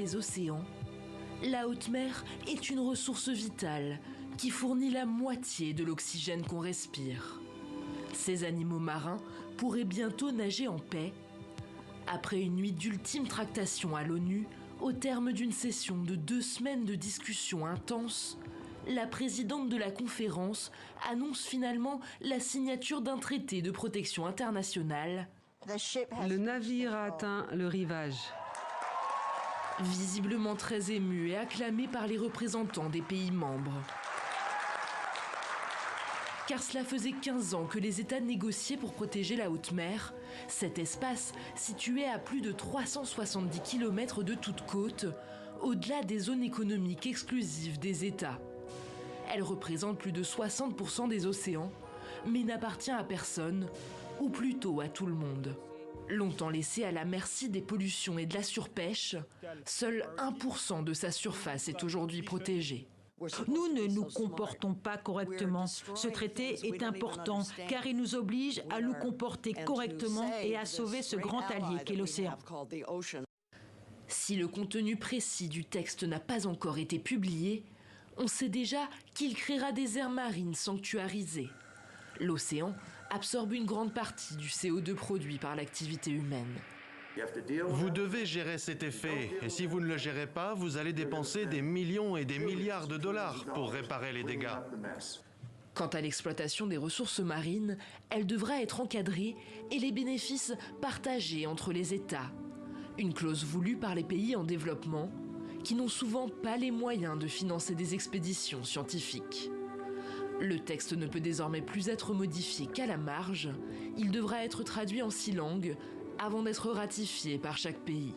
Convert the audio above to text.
des océans, la haute mer est une ressource vitale qui fournit la moitié de l'oxygène qu'on respire. Ces animaux marins pourraient bientôt nager en paix. Après une nuit d'ultime tractation à l'ONU, au terme d'une session de 2 semaines de discussions intenses, la présidente de la conférence annonce finalement la signature d'un traité de protection internationale. Le navire a atteint le rivage. Visiblement très ému et acclamé par les représentants des pays membres. Car cela faisait 15 ans que les États négociaient pour protéger la haute mer, cet espace situé à plus de 370 km de toute côte, au-delà des zones économiques exclusives des États. Elle représente plus de 60% des océans, mais n'appartient à personne, ou plutôt à tout le monde. Longtemps laissée à la merci des pollutions et de la surpêche, seul 1% de sa surface est aujourd'hui protégée. Nous ne nous comportons pas correctement. Ce traité est important car il nous oblige à nous comporter correctement et à sauver ce grand allié qu'est l'océan. Si le contenu précis du texte n'a pas encore été publié, on sait déjà qu'il créera des aires marines sanctuarisées. L'océan absorbe une grande partie du CO2 produit par l'activité humaine. Vous devez gérer cet effet, et si vous ne le gérez pas, vous allez dépenser des millions et des milliards de dollars pour réparer les dégâts. Quant à l'exploitation des ressources marines, elle devra être encadrée et les bénéfices partagés entre les États. Une clause voulue par les pays en développement, qui n'ont souvent pas les moyens de financer des expéditions scientifiques. Le texte ne peut désormais plus être modifié qu'à la marge. Il devra être traduit en 6 langues avant d'être ratifié par chaque pays.